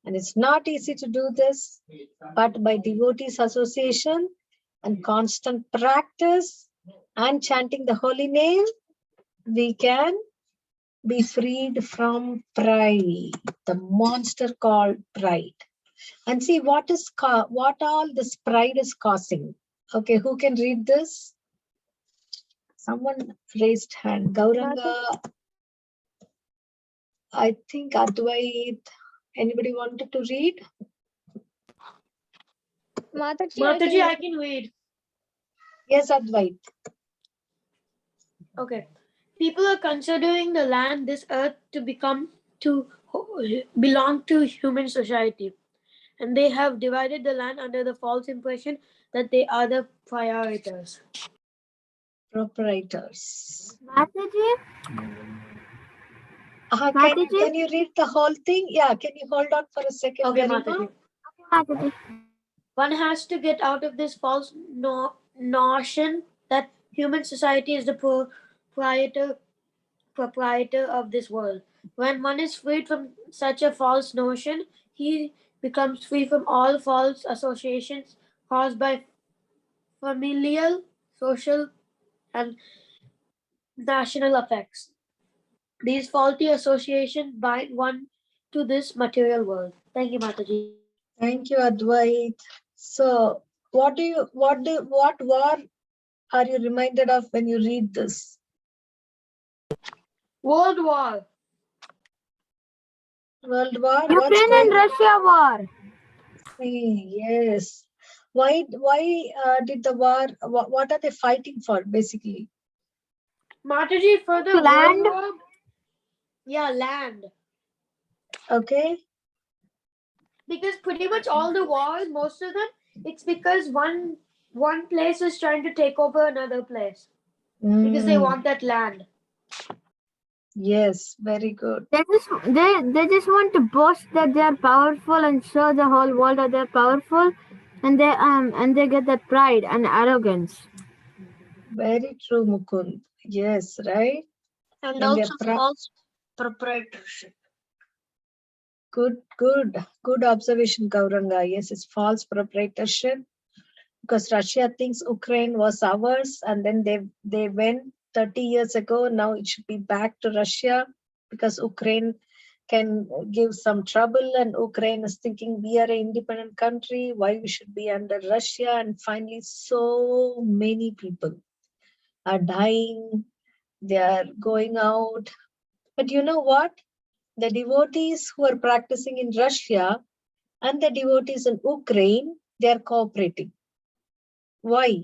And it's not easy to do this, but by devotees association and constant practice and chanting the holy name, we can be freed from pride, the monster called pride. And see what all this pride is causing. Okay, who can read this? Someone raised hand. Gauranga, I think Advait. Anybody wanted to read? Mataji, I can read. Yes, Advait. Okay. People are considering the land, this earth, to belong to human society. And they have divided the land under the false impression that they are the proprietors. Mataji? Can you read the whole thing? Yeah, can you hold on for a second? Okay, Garima? Mataji. Mataji. One has to get out of this false notion that human society is the proprietor of this world. When one is freed from such a false notion, he becomes free from all false associations caused by familial, social, and national effects. These faulty associations bind one to this material world. Thank you, Mataji. Thank you, Advait. So, what war are you reminded of when you read this? World War. World War? Ukraine and Russia war. Yes. Why did the war? What are they fighting for, basically? Mataji, for the Land? World War. Yeah, land. Okay. Because pretty much all the wars, most of them, it's because one place is trying to take over another place because they want that land. Yes, very good. They just want to boast that they are powerful and show the whole world that they're powerful, and they get that pride and arrogance. Very true, Mukund. Yes, right. And And also false proprietorship. Good observation, Gauranga. Yes, it's false proprietorship because Russia thinks Ukraine was ours, and then they went 30 years ago. Now it should be back to Russia because Ukraine can give some trouble, and Ukraine is thinking we are an independent country, why we should be under Russia. And finally, so many people are dying, they are going out. But you know what? The devotees who are practicing in Russia and the devotees in Ukraine, they are cooperating. Why?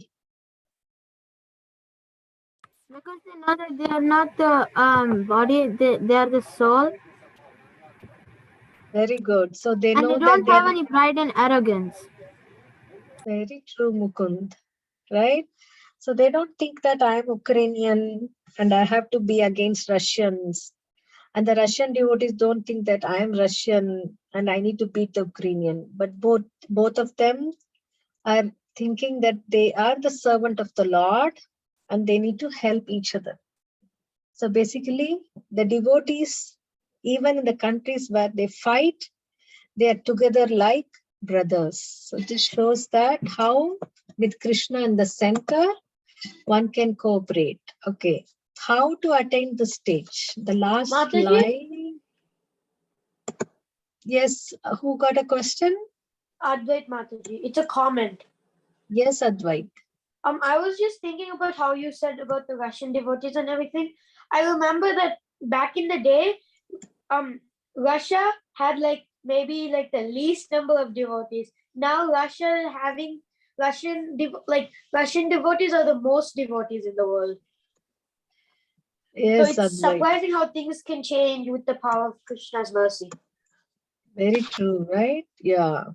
Because they know that they are not the body, they are the soul, Very good. So they and know they that don't have they're any pride and arrogance. very true, Mukund, right? So they don't think that I am Ukrainian and I have to be against Russians. And the Russian devotees don't think that I am Russian and I need to beat the Ukrainian. But both of them are thinking that they are the servant of the Lord and they need to help each other. So basically, the devotees, even in the countries where they fight, they are together like brothers. So this shows that how with Krishna in the center, one can cooperate. Okay. How to attain the stage? The last Mataji? line. Yes, who got a question? Advait Mataji. It's a comment. Yes, Advait. I was just thinking about how you said about the Russian devotees and everything. I remember that back in the day, Russia had maybe the least number of devotees. Now Russia having Russian devotees are the most devotees in the world. Yes, So it's Advait. surprising how things can change with the power of Krishna's mercy. Very true, right? Yeah.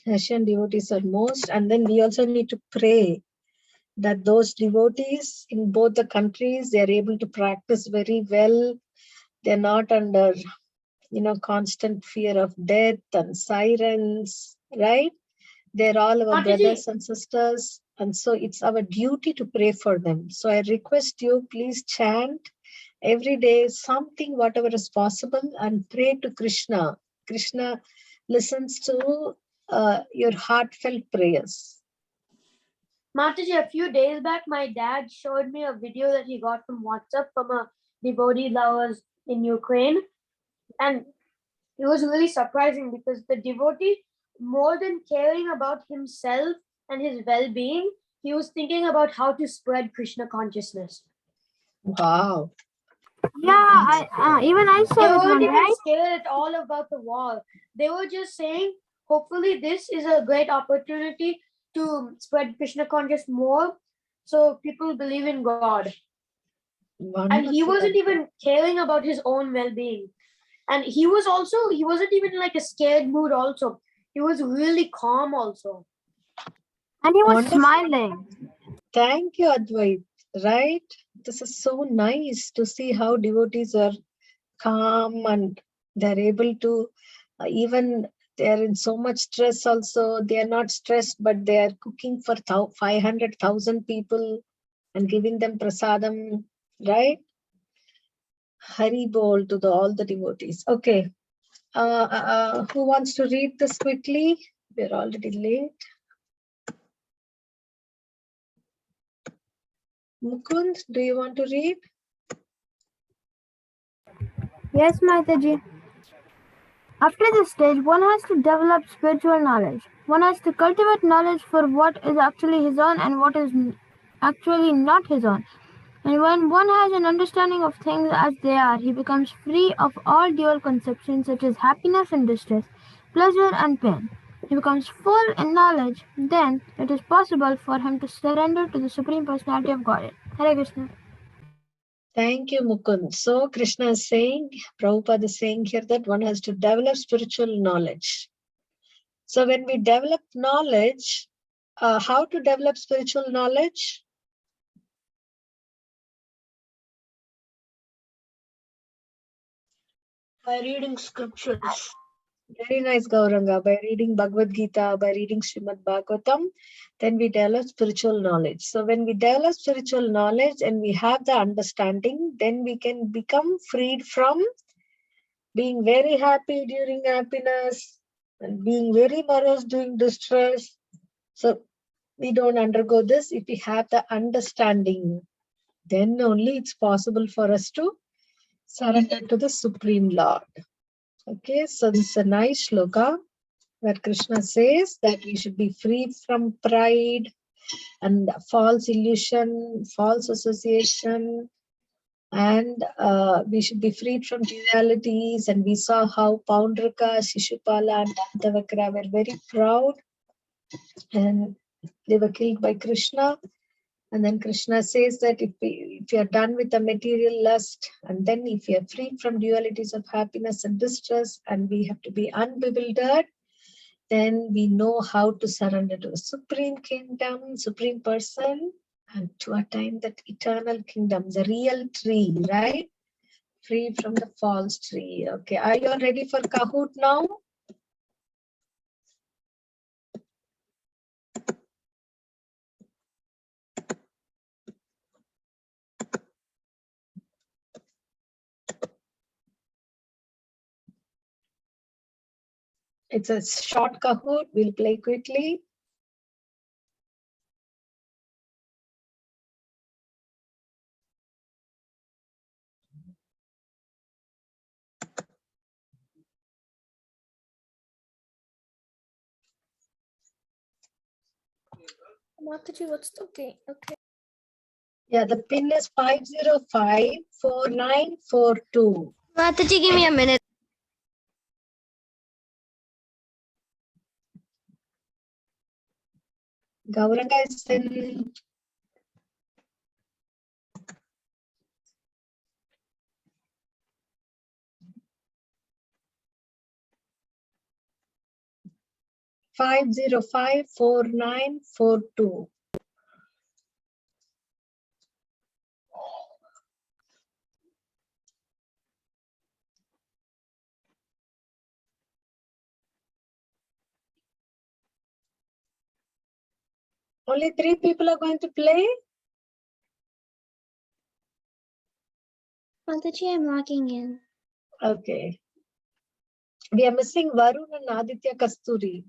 Russian devotees are most, and then we also need to pray that those devotees in both the countries, they are able to practice very well. They're not under, constant fear of death and sirens, right? They're all our Mataji. brothers and sisters. And so it's our duty to pray for them. So I request you, please chant every day something, whatever is possible, and pray to Krishna. Krishna listens to your heartfelt prayers. Mataji, a few days back, my dad showed me a video that he got from WhatsApp from a devotee that was in Ukraine. And it was really surprising because the devotee, more than caring about himself and his well-being, he was thinking about how to spread Krishna consciousness. Wow. Yeah, even I saw They that weren't one, even right? scared at all about the war. They were just saying, hopefully this is a great opportunity to spread Krishna consciousness more so people believe in God. Wonderful. And he wasn't even caring about his own well-being. And he wasn't even like a scared mood also. He was really calm also. And he was Wonderful. smiling. Thank you, Advait. Right? This is so nice to see how devotees are calm and they're able to, even they're in so much stress also. They are not stressed, but they are cooking for 500,000 people and giving them prasadam, right? Hari bol to all the devotees. Okay. Who wants to read this quickly? We're already late. Mukund, do you want to read? Yes, Mataji. After this stage, one has to develop spiritual knowledge. One has to cultivate knowledge for what is actually his own and what is actually not his own. And when one has an understanding of things as they are, he becomes free of all dual conceptions such as happiness and distress, pleasure and pain. He becomes full in knowledge. Then it is possible for him to surrender to the Supreme Personality of Godhead. Hare Krishna. Thank you, Mukund. So Krishna is saying, Prabhupada is saying here that one has to develop spiritual knowledge. So when we develop knowledge, how to develop spiritual knowledge? By reading scriptures. Very nice, Gauranga. By reading Bhagavad Gita, by reading Srimad Bhagavatam, then we develop spiritual knowledge. So when we develop spiritual knowledge and we have the understanding, then we can become freed from being very happy during happiness and being very morose during distress. So we don't undergo this if we have the understanding. Then only it's possible for us to surrender to the Supreme Lord. Okay, so this is a nice shloka where Krishna says that we should be free from pride and false illusion, false association, and we should be freed from dualities. And we saw how Paundraka, Shishupala, and Dantavakra were very proud and they were killed by Krishna. And then Krishna says that if you are done with the material lust, and then if you are free from dualities of happiness and distress, and we have to be unbewildered, then we know how to surrender to the Supreme Kingdom, Supreme Person, and to attain that eternal kingdom, the real tree, right? Free from the false tree. Okay, are you all ready for Kahoot now? It's a short Kahoot. We'll play quickly. Mataji, what's the okay? Okay. Yeah, the pin is 5054942. Mataji, give me a minute. Gauranga is in. Five 4942. Only 3 people are going to play. Mataji, I'm logging in. Okay. We are missing Varun and Aditya Kasturi.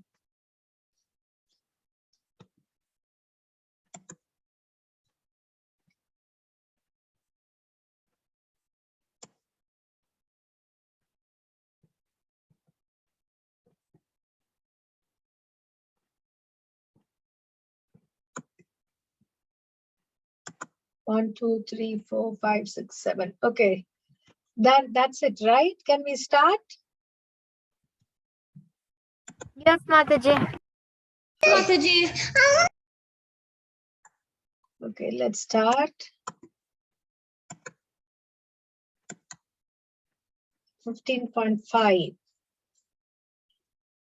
One, two, three, 4, 5, 6, 7. Okay. That's it, right? Can we start? Yes, Mataji. Mataji. Okay, let's start. 15.5.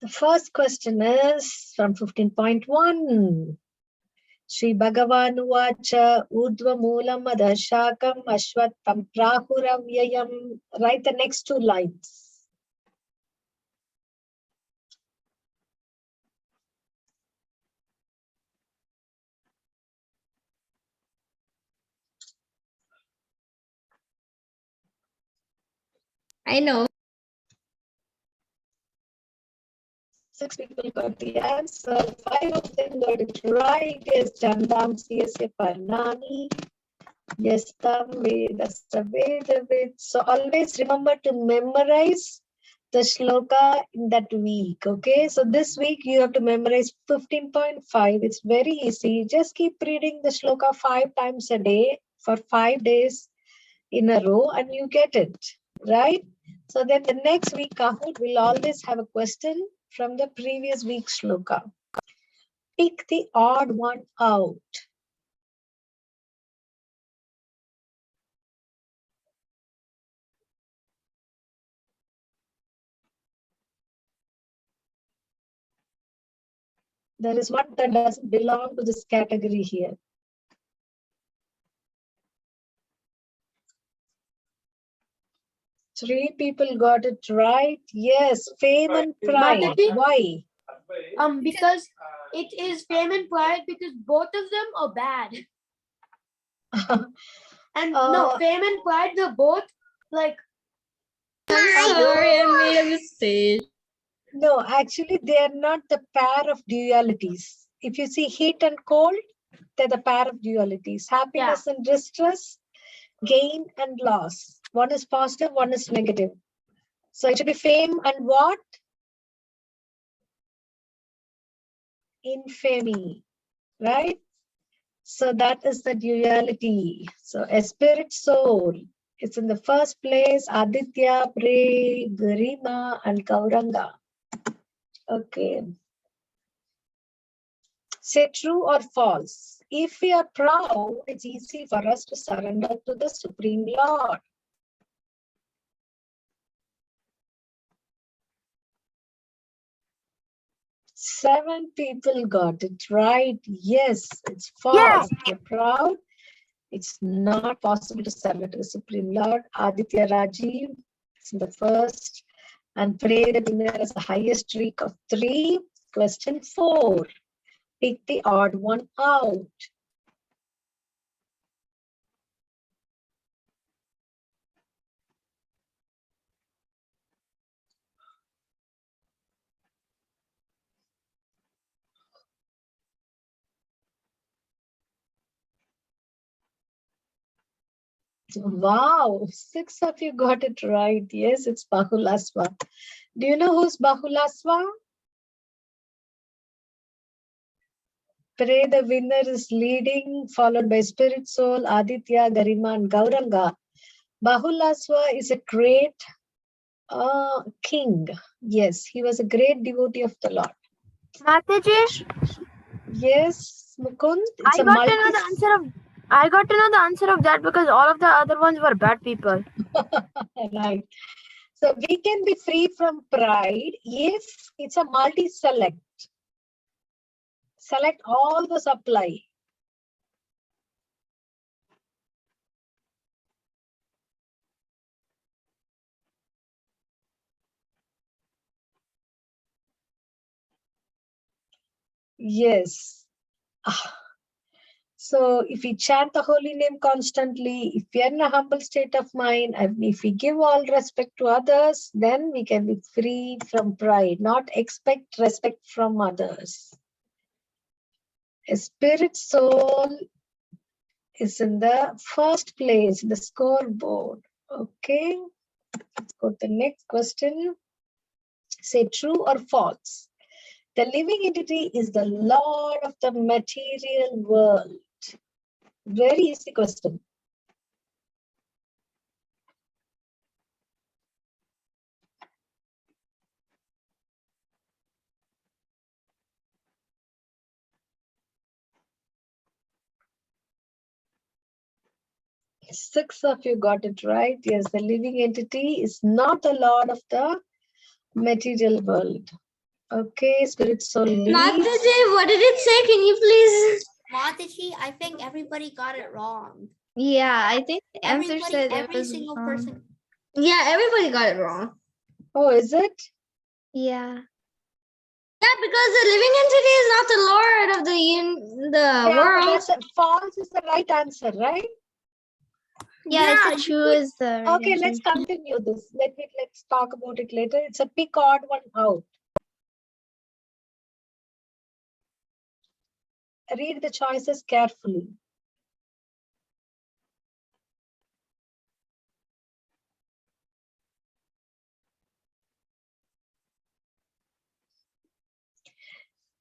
The first question is from 15.1. Shri Bhagavan Uvacha Urdhva Moolam Adashakam Ashwatam Prahuravyayam. Write the next 2 lines. I know. 6 people got the answer. 5 of them got it right. Yes, Chandam CSA Parnani. Yes, Tam Vedasta Vedavid. So always remember to memorize the shloka in that week. Okay, so this week you have to memorize 15.5. It's very easy. Just keep reading the shloka 5 times a day for 5 days in a row and you get it, right? So then the next week Kahoot will always have a question from the previous week's shloka. Pick the odd one out. There is one that doesn't belong to this category here. 3 people got it right. Yes, fame and pride. Mataji? Why? Because it is fame and pride because both of them are bad. And no, fame and pride, they're both like. Sorry, I made a mistake. No, actually, they are not the pair of dualities. If you see heat and cold, they're the pair of dualities. Happiness and distress, gain and loss. One is positive, one is negative. So it should be fame and what? Infamy, right? So that is the duality. So a spirit soul. It's in the first place, Aditya, Pre, Garima, and Gauranga. Okay. Say true or false. If we are proud, it's easy for us to surrender to the Supreme Lord. Seven people got it right. Yes, it's false. If you're proud, it's not possible to surrender to the Supreme Lord. Aditya Rajiv is in the first. And Pray the winner has the highest streak of 3. Question 4. Pick the odd one out. Wow, 6 of you got it right. Yes, it's Bahulaswa. Do you know who's Bahulaswa? Pray the winner is leading, followed by Spirit Soul, Aditya, Garima, and Gauranga. Bahulaswa is a great king. Yes, he was a great devotee of the Lord. Mataji, Yes, Mukund. I got to know the answer of that because all of the other ones were bad people. Right. So we can be free from pride if it's a multi-select. Select all the supply. Yes. So if we chant the holy name constantly, if we are in a humble state of mind, and if we give all respect to others, then we can be free from pride, not expect respect from others. A spirit soul is in the first place, the scoreboard. Okay, let's go to the next question. Say true or false. The living entity is the lord of the material world. Very easy question. Six of you got it right. Yes, the living entity is not the lord of the material world. Okay, spirit soul leads. Mataji, what did it say? Can you please? Mataji, I think everybody got it wrong. Yeah, I think the answer Everybody, said it every was single wrong. person. Yeah, everybody got it wrong. Oh, is it? Yeah. Yeah, because the living entity is not the lord of the world. That's false is the right answer, right? Yeah, it's true is the right Okay, answer. let's continue this. Let's talk about it later. It's a pick odd one out. Read the choices carefully.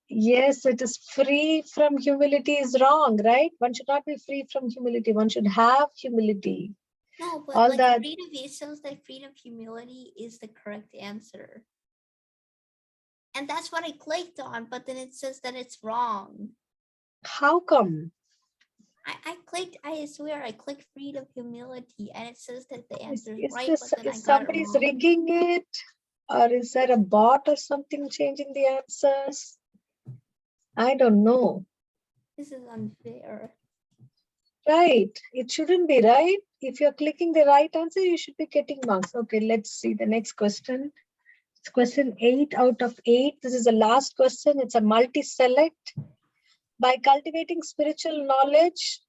Yes, it is free from humility is wrong, right? One should not be free from humility. One should have humility. No, but All like that. freedom, it shows that freedom humility is the correct answer. And that's what I clicked on, but then it says that it's wrong. How come? I swear I clicked freedom humility and it says that the answer is Is right, this, but then I is got it somebody's wrong. rigging it? Or is there a bot or something changing the answers? I don't know. This is unfair. Right. It shouldn't be, right? If you're clicking the right answer, you should be getting marks. Okay, let's see the next question. It's question 8 out of 8. This is the last question. It's a multi-select. By cultivating spiritual knowledge,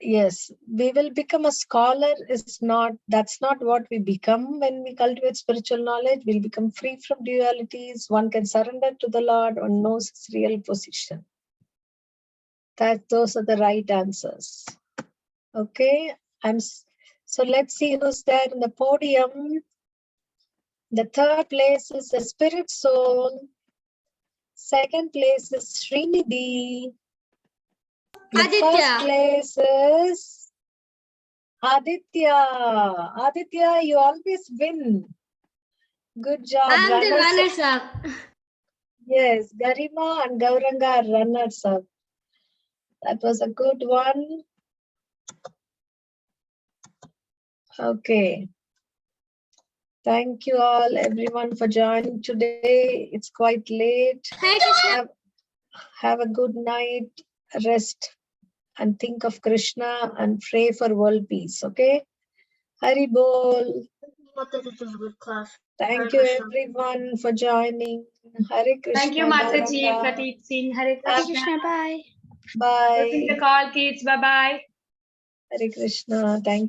yes, we will become a scholar. That's not what we become when we cultivate spiritual knowledge. We'll become free from dualities. One can surrender to the Lord. One knows his real position. Those are the right answers. Okay, so let's see who's there in the podium. The third place is the spirit soul. Second place is Srinidhi. The first place is Aditya. Aditya, you always win. Good job. I'm the Runners runners up. up. Yes, Garima and Gauranga are runners up. That was a good one. Okay. Thank you all, everyone, for joining today. It's quite late. Have a good night. Rest and think of Krishna and pray for world peace. Okay. Hari Bol. Mataji, it was a good class. Thank Hare you, Krishna. everyone, for joining. Hare Krishna. Thank you, Mataji, Gauranga. for teaching. Hare Hare Krishna. Krishna, bye. Closing the Bye. call, kids. Bye-bye. Hare Krishna. Thank you.